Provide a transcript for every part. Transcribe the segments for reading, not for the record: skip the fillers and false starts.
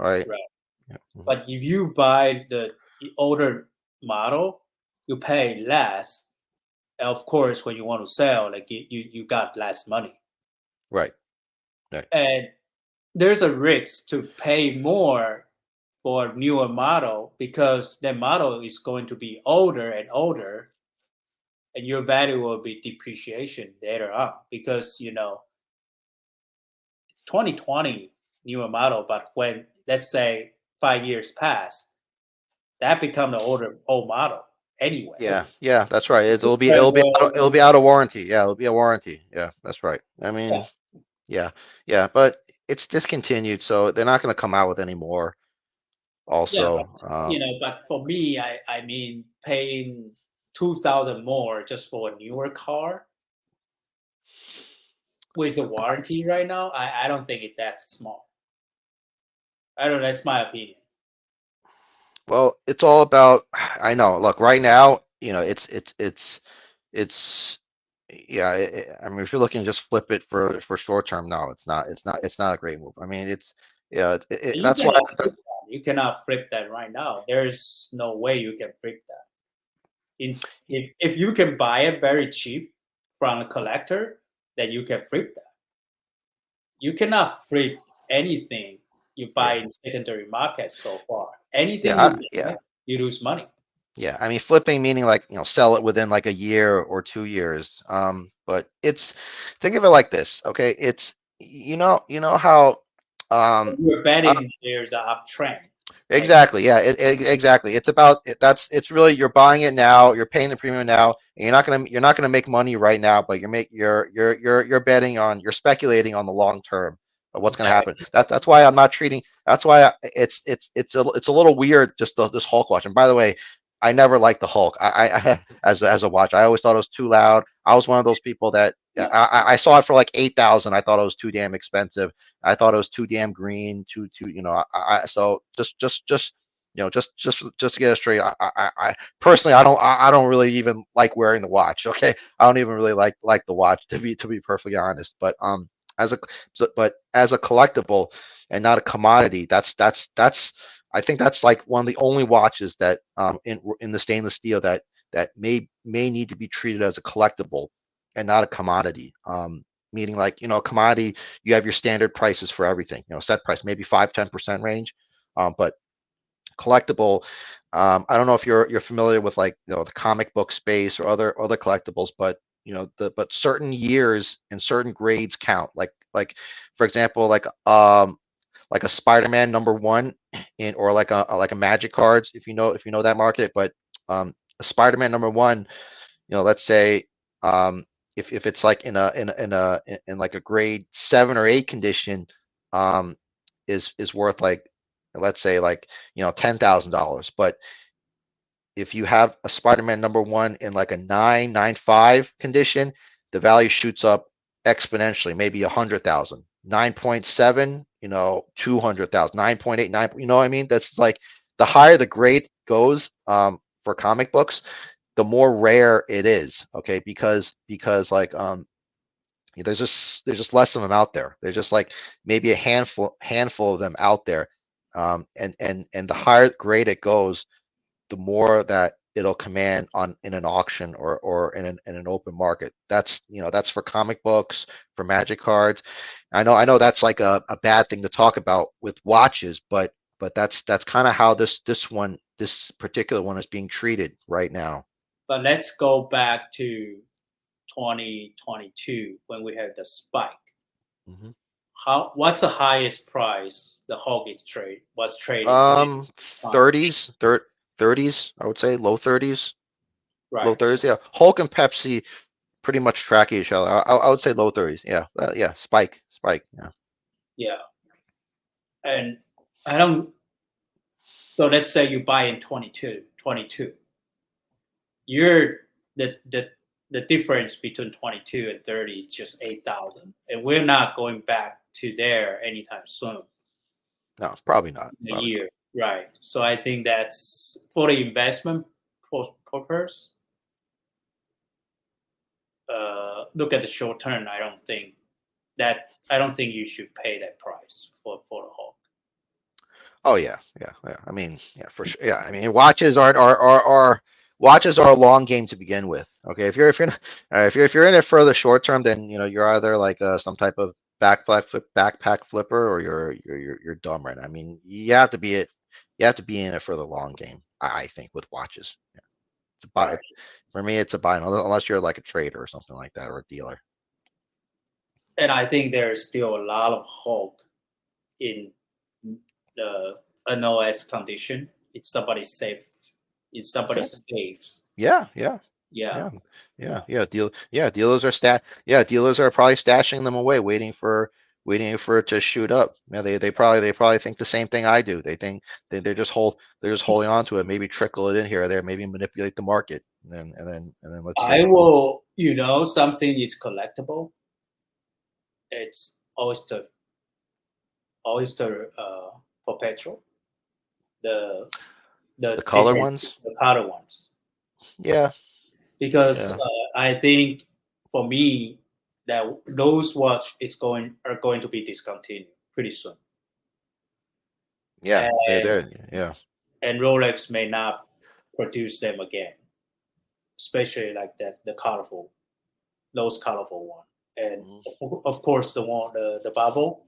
right? right. Yeah. But if you buy the older model, you pay less. Of course, when you want to sell, like you got less money. Right. Right. And there's a risk to pay more for a newer model because that model is going to be older and older, and your value will be depreciation later on because it's 2020 newer model, but when let's say 5 years pass, that become the old model anyway. Yeah, yeah, that's right. It'll be Different it'll be out of warranty. Yeah, it'll be a warranty. Yeah, that's right. I yeah, mean, yeah, yeah, but it's discontinued, so they're not going to come out with any more. yeah, but Also, but for me, I mean, paying 2,000 more just for a newer car with a warranty right now, I don't think that's small. I don't know. That's my opinion. well, it's all about. I know. Look, right now, it's yeah. I mean, if you're looking to just flip it for short term, no, it's not a great move. I mean, it's yeah. You That's why. cannot flip that. You cannot flip that right now. There's no way you can flip that. In if you can buy it very cheap from a collector, then you can flip that. You cannot flip anything you buy Yeah, in secondary market so far. Anything yeah, you yeah. buy, you lose money. Yeah, I mean flipping meaning like, sell it within like a year or 2 years. But think of it like this, okay? It's you know how But um you're uh, betting there's an uptrend, right? exactly, yeah, exactly. It's about it's really you're buying it now, you're paying the premium now, and you're not gonna make money right now, but you're betting on you're speculating on the long term of what's gonna happen. Exactly. That's why I'm not treating. That's why it's a little weird just this Hulk watch. And by the way, I never liked the Hulk. I as a watch, I always thought it was too loud. I was one of those people that Yeah. I saw it for like 8,000. I thought it was too damn expensive. I thought it was too damn green. Too so just to get it straight, I personally I don't really even like wearing the watch. Okay, I don't even really like the watch to be perfectly honest. But as a but as a collectible and not a commodity, that's I think that's like one of the only watches that in the stainless steel that may need to be treated as a collectible and not a commodity. Meaning like a commodity, you have your standard prices for everything, set price, maybe 5-10% range. But collectible, I don't know if you're familiar with like the comic book space or other collectibles, but but certain years and certain grades count. Like for example, like a Spider-Man #1 in or like a Magic cards if you know that market. But a Spider-Man #1, let's say if it's like in like a grade 7 or 8 condition, um, is worth like let's say like $10,000. But if you have a Spider-Man #1 in like a 9.95 condition, the value shoots up exponentially, maybe 100,000. 9.7, 200,000. 9.8, 9. You know what I mean? That's like the higher the grade goes for comic books, the more rare it is. Okay, because like there's just less of them out there. There's just like maybe a handful of them out there, and the higher grade it goes, the more that it'll command on in an auction or in an open market. That's for comic books, for Magic cards. I know that's like a bad thing to talk about with watches, but that's kind of how this particular one is being treated right now. But let's go back to 2022 when we had the spike. hmm What's the highest price the Hulk was trading during Um, the time? 30s, I would say low 30s, low Right. 30s. Yeah, Hulk and Pepsi pretty much track each other. I would say low 30s. Yeah, yeah, spike. Yeah. Yeah. And I don't. So let's say you buy in 22. You're the difference between 22 and 30 is just 8,000, and we're not going back to there anytime soon. No, probably not. In a Probably not. year, right? So I think that's for the investment purpose. Look at the short term. I don't think you should pay that price for the Hulk. Oh yeah, yeah, yeah. I mean, yeah, for sure. Yeah, I mean, watches are a long game to begin with. Okay, if you're in it for the short term, then you're either like some type of backpack flipper, or you're dumb right now. I mean, you have to be in it for the long game. I think with watches, yeah. It's a buy. Right. For me, it's a buy unless you're like a trader or something like that, or a dealer. And I think there's still a lot of hope in the NOS condition. It's somebody safe. It's somebody Okay. safe. Yeah, yeah. Yeah. Yeah, Yeah. dealers are probably stashing them away, waiting for it to shoot up. Yeah, they probably think the same thing I do. They think they're just holding on to it, maybe trickle it in here or there, maybe manipulate the market, and then let's I see. will, something is collectible. It's oyster perpetual, the The the color different ones, the color ones, yeah, because yeah, I think for me that those watch are going to be discontinued pretty soon, yeah, and yeah. Rolex may not produce them again, especially like that the colorful those colorful one, and Mhm, of course the bubble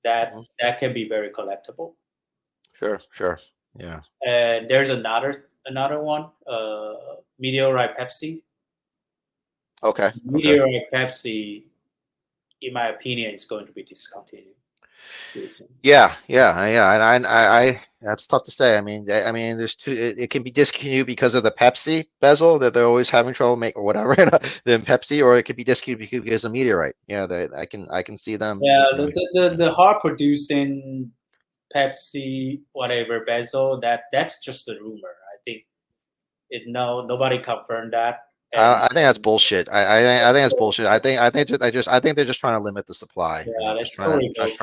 mhm. that can be very collectible. Sure, sure, yeah. And there's another one, Meteorite Pepsi. Okay, okay. Meteorite Pepsi, in my opinion, is going to be discontinued pretty soon. Yeah. That's tough to say. I mean, there's two. It can be discontinued because of the Pepsi bezel that they're always having trouble make or whatever. Than Pepsi, or it could be discontinued because of meteorite. Yeah, I can see them. Yeah, You know, the hard producing Pepsi whatever bezel that's just a rumor. I think nobody confirmed that, and I think that's bullshit. I think that's bullshit. I think they're just trying to limit the supply. yeah, Just that's trying to totally bullshit.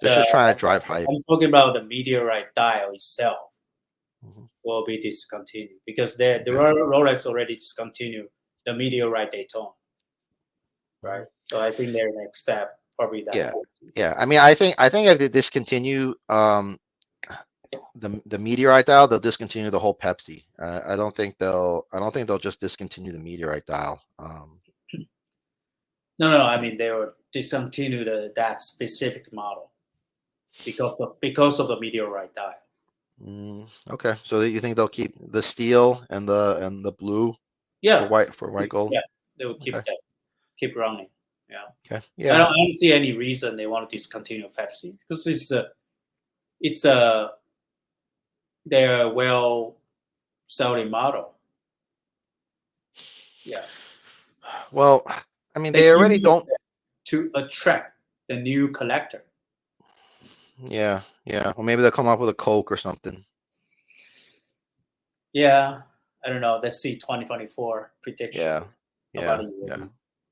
they're But just trying to drive hype. I'm talking about the meteorite dial itself Mhm. will be discontinued because the Okay. Rolex already discontinued the meteorite Daytona, right? Mhm. So I think their next step probably that Yeah, Pepsi. yeah. I mean, I think if they discontinue the meteorite dial, they'll discontinue the whole Pepsi. I don't think they'll just discontinue the meteorite dial. No. I mean they will discontinue that specific model because of the meteorite dial. Okay, so you think they'll keep the steel and the blue Yeah, for white gold? yeah, they will Okay, keep running. Yeah, okay, I yeah, don't see any reason they want to discontinue Pepsi because it's a they're a well selling model. Yeah, well, I mean, they they already use don't. it to attract the new collector. Yeah, yeah. Or maybe they'll come up with a Coke or something. Yeah, I don't know. Let's see 2024 prediction. Yeah, yeah, Nobody will yeah. be.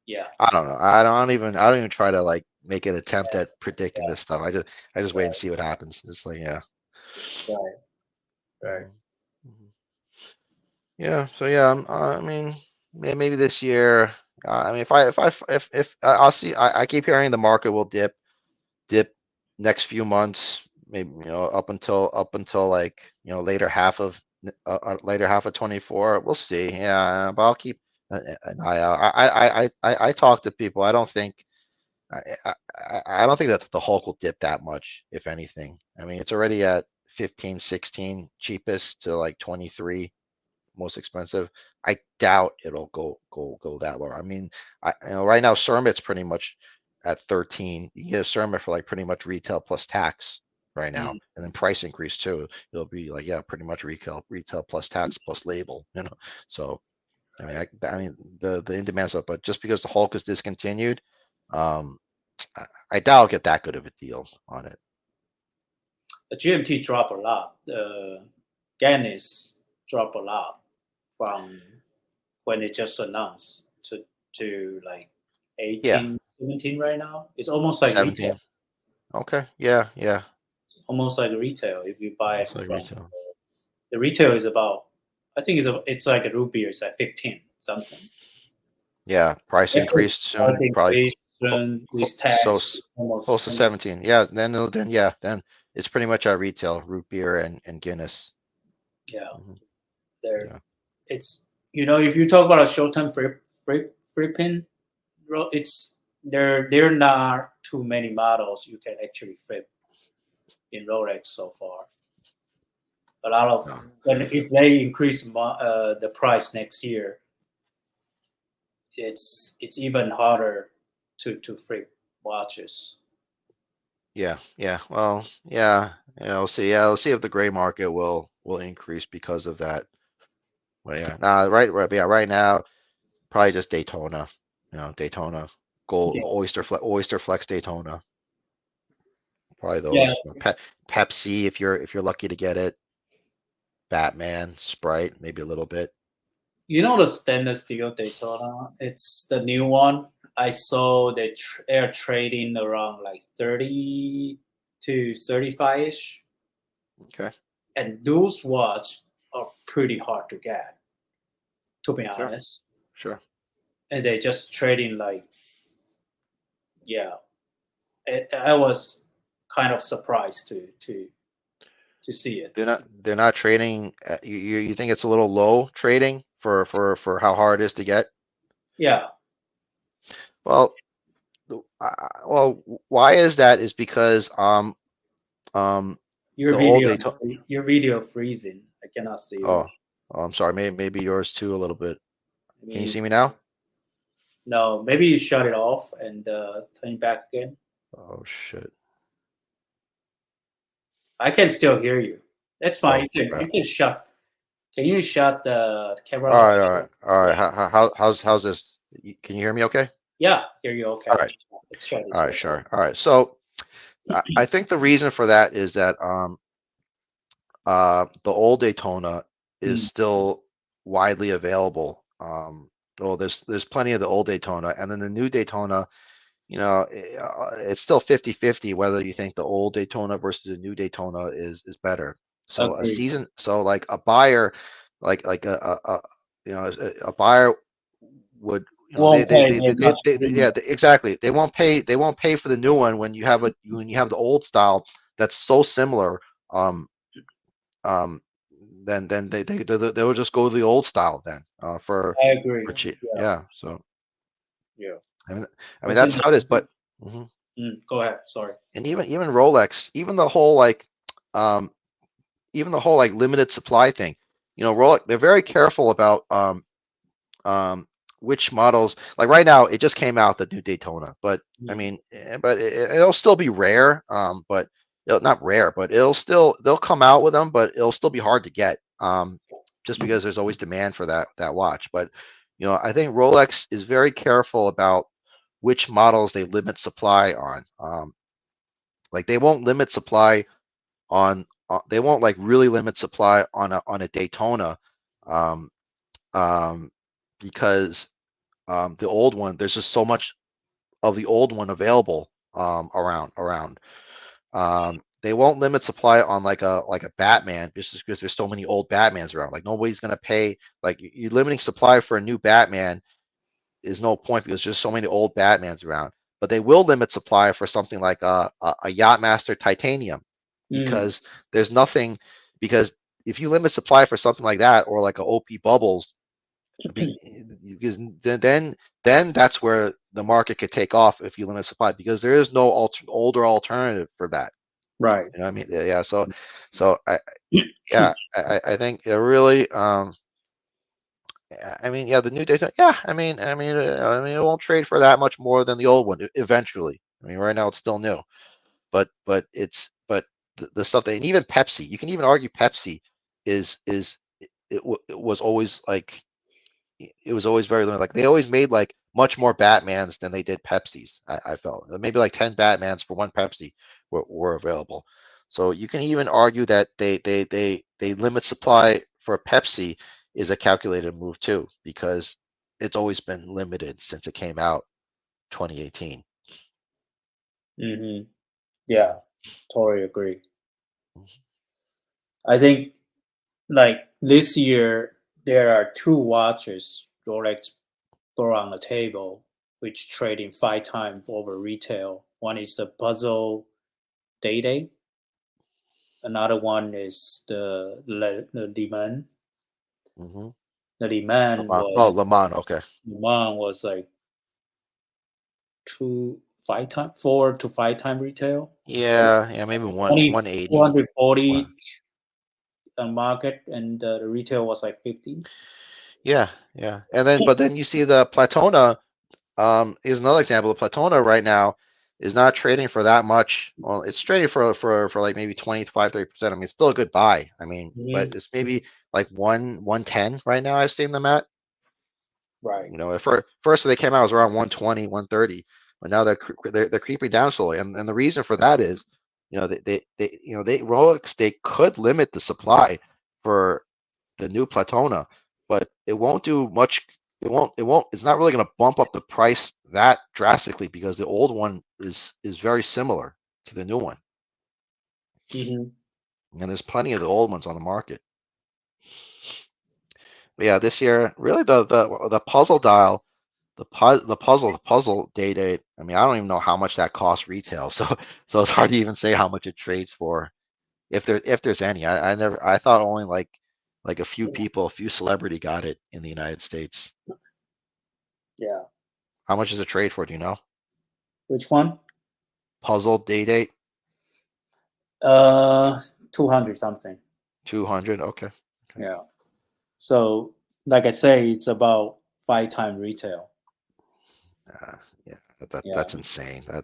Yeah, I don't know. I don't even try to like make an attempt at predicting this stuff. I just wait and right, see what happens. It's like, yeah. right, right. Mhm, mhm. Yeah. So yeah, I mean, maybe this year. I mean, if I'll see. I keep hearing the market will dip next few months, maybe up until like later half of 24. We'll see. Yeah, but I'll keep an eye out. I talk to people. I, I don't think that the Hulk will dip that much, if anything. I mean, it's already at 15, 16 cheapest to like 23 most expensive. I doubt it'll go that low. I mean, right now Cermit's pretty much at 13. You can get a Cermit for like pretty much retail plus tax right now, Mm. and then price increase too. It'll be like, yeah, pretty much retail plus tax plus label. So I mean the in demand stuff, but just because the Hulk is discontinued, um, I doubt I'll get that good of a deal on it. The GMT dropped a lot. The Guinness dropped a lot from when it just announced to like Yeah, 18, 17 right now. It's almost like retail. 17. Okay, yeah, Almost like retail if you buy it almost like from retail. the retail is about I think it's like a root beer, it's like 15 something. Yeah, price After increased price soon, probably increase, with so tax, it's almost close to 17. Yeah, then It's pretty much at retail, root beer and Guinness. Yeah, Hmm. there. Yeah, It's if you talk about a short-term free pin, it's there are not too many models you can actually flip in Rolex so far. A lot of no, when if they increase the price next year, it's even harder to flip watches. yeah, yeah. Well, yeah, yeah. We'll see. Yeah, we'll see if the gray market will increase because of that. Well, yeah, nah, right, yeah, right now probably just Daytona. Daytona, Gold, Yeah, Oyster Flex Daytona. Probably yeah. those. Pepsi, if you're lucky to get it. Batman, Sprite, maybe a little bit. The stainless steel Daytona. It's the new one. I saw they're trading around like 30 to 35 ish, Okay, and those watch are pretty hard to get, to be sure, honest. sure. And they just trading like, yeah. I was kind of surprised to see it. They're not trading. You think it's a little low trading for how hard it is to get? Yeah, Well, well, why is that? Is because um your the old video, Daytona. your video freezing. I cannot see it. Oh, I'm sorry. Maybe yours too a little bit. I Can you mean, see me now? no, maybe you shut it off and turn it back again. Oh shit. I can still hear you. That's fine. Oh You can crap. you can shut. Can you shut the camera All off? right, all right, all right. Yeah, How's this? Can you hear me? Okay. yeah. Hear you. All Okay. right, It's shut all as right, well. sure. All right. So I think the reason for that is that the old Daytona is Mm, still widely available. Well, there's plenty of the old Daytona, and then the new Daytona, it's still 50-50 whether you think the old Daytona versus the new Daytona is better. agree. So like a buyer, like a buyer would, Won't pay that much yeah, premium. exactly. They won't pay for the new one when you have the old style that's so similar. Um, um, then they will just go to the old style then I agree. for cheap. Yeah, Yeah. So yeah. I mean, This is that's how it is. But mhm. go ahead. Sorry. And even Rolex, um, even the whole like limited supply thing. Rolex, they're very careful about um, which models. Like right now, it just came out the new Daytona, but I Mm, mean, but it'll still be rare. But not rare, but they'll come out with them, but it'll still be hard to get. Just because there's always demand for that watch. But I think Rolex is very careful about which models they limit supply on. Like they won't limit supply they won't like really limit supply on a Daytona, um, um, because the old one, there's just so much of the old one available around. They won't limit supply on like a Batman just because there's so many old Batmans around. Like nobody's gonna pay. Like you limiting supply for a new Batman is no point because there's so many old Batmans around. But they will limit supply for something like a Yachtmaster Titanium mm, because there's nothing. Because if you limit supply for something like that or like a OP Bubbles, because then that's where the market could take off if you limit supply because there is no older alternative for that. right. You know what I mean? Yeah. So I think it really I mean, yeah, the new Daytona. Yeah, I mean, it won't trade for that much more than the old one eventually. I mean, right now it's still new, but the stuff that, and even Pepsi, you can even argue Pepsi is it was always like it was always very limited. Like they always made like much more Batmans than they did Pepsis. I felt maybe like 10 Batmans for one Pepsi were available. So you can even argue that they limit supply for Pepsi is a calculated move too, because it's always been limited since it came out 2018. Hmm. Yeah, totally agree. I think like this year there are two watches Rolex throw on the table, which trading 5 times over retail. One is the Puzzle Day Day, Another one is the demand. Hmm. The demand Lamont. Oh, Lamont. Okay. was like 2 5 times 4 to 5 time retail. Yeah, yeah, maybe 180. 240 Wow. on market, and the retail was like 50. Yeah, yeah. And then, but then you see the Platona is another example. The Platona right now is not trading for that much. Well, it's trading for like maybe 25-30%. I mean, it's still a good buy. I mean, but Mhm. it's maybe like 110 right now. I've seen them at. Right. At first they came out it was around 120, 130, but now they're creeping down slowly. And the reason for that is, they Rolex they could limit the supply for the new Platona, but it won't do much. It's not really going to bump up the price that drastically because the old one is very similar to the new one, Hmm. and there's plenty of the old ones on the market. But yeah, this year really the puzzle dial, the puzzle day date. I mean, I don't even know how much that costs retail, so it's hard to even say how much it trades for if there's any. I thought only like a few people, a few celebrity got it in the United States. Yeah. How much does it trade for? Do you know? Which one? Puzzle day date, Uh, 200 something. 200. Okay. Okay. Yeah. So, like I say, it's about 5 time retail. Uh, yeah, Yeah. that's insane. That's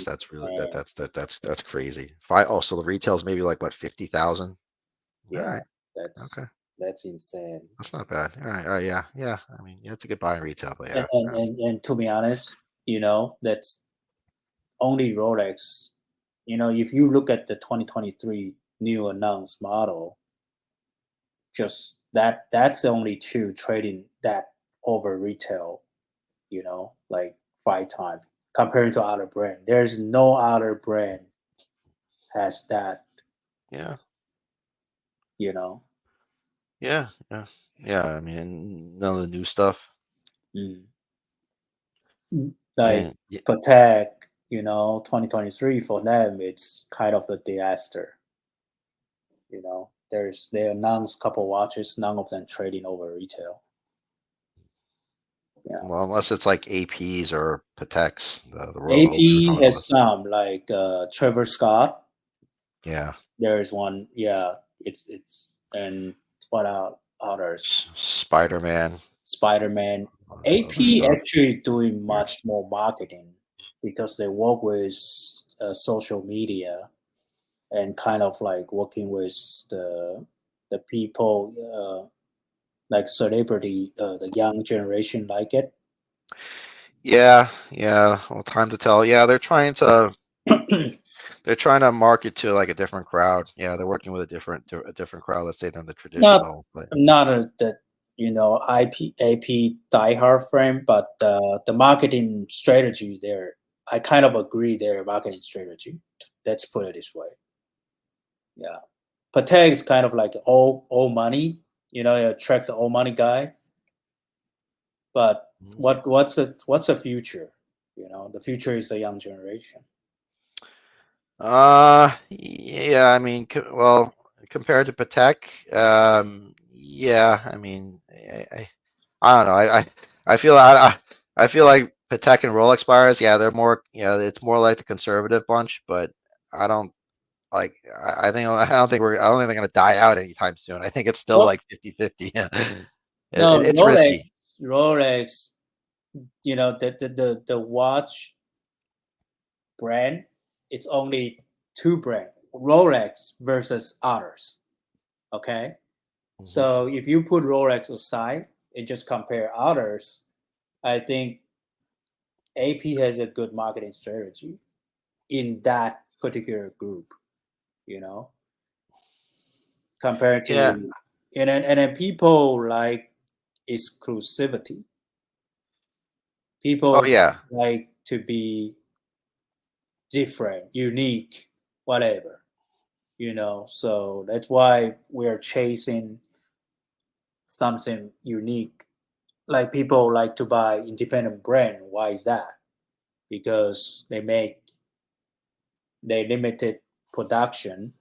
That's really insane. that's crazy. Five. Oh, so the retail's maybe like what 50,000. All Yeah. right. That's Okay. that's insane. That's not bad. All right. All right. Yeah. Yeah. I mean, yeah, it's a good buy in retail, but And yeah. and, and, and to be honest, that's only Rolex. If you look at the 2023 new announced model, just that's the only two trading that over retail, like 5 times compared to other brand. There's no other brand has that, Yeah. you know. Yeah. Yeah. Yeah. I mean, none of the new stuff. Mm. Like And yeah, Patek, 2023 for them, it's kind of a disaster. They announced couple watches, none of them trading over retail. Yeah. well, unless it's like APs or Pateks, the Royal Oaks or AP something. has some like Trevor Scott. Yeah. There's one, yeah. It's and what others? Spider-Man, Spider Man. other AP stuff. actually doing Yeah. much more marketing because they work with social media and kind of like working with the people, like celebrity, the young generation like it. Yeah, yeah. Well, time to tell. Yeah, they're trying to market to like a different crowd. Yeah, they're working with a different crowd, let's say, than the not traditional. But not the IP AP diehard frame, but the marketing strategy there. I kind of agree their marketing strategy. Let's put it this way. Yeah, Patek is kind of like all money. You attract the all money guy. But what's a future? The future is the young generation. yeah. I mean, well, compared to Patek, yeah. I mean, I don't know. I feel like Patek and Rolex buyers, yeah, they're more, it's more like the conservative bunch, but I don't like I don't think they're gonna die out anytime soon. I think it's still Well, like 50-50. Yeah. no, It's Rolex. risky. Rolex. The watch brand. It's only two brand. Rolex versus others. Okay. Hmm. So if you put Rolex aside and just compare others, I think AP has a good marketing strategy in that particular group. You know, compared Yeah. to and then people like exclusivity. Oh People yeah. like to be different, unique, whatever. So that's why we're chasing something unique. Like people like to buy independent brand. Why is that? Because they limited production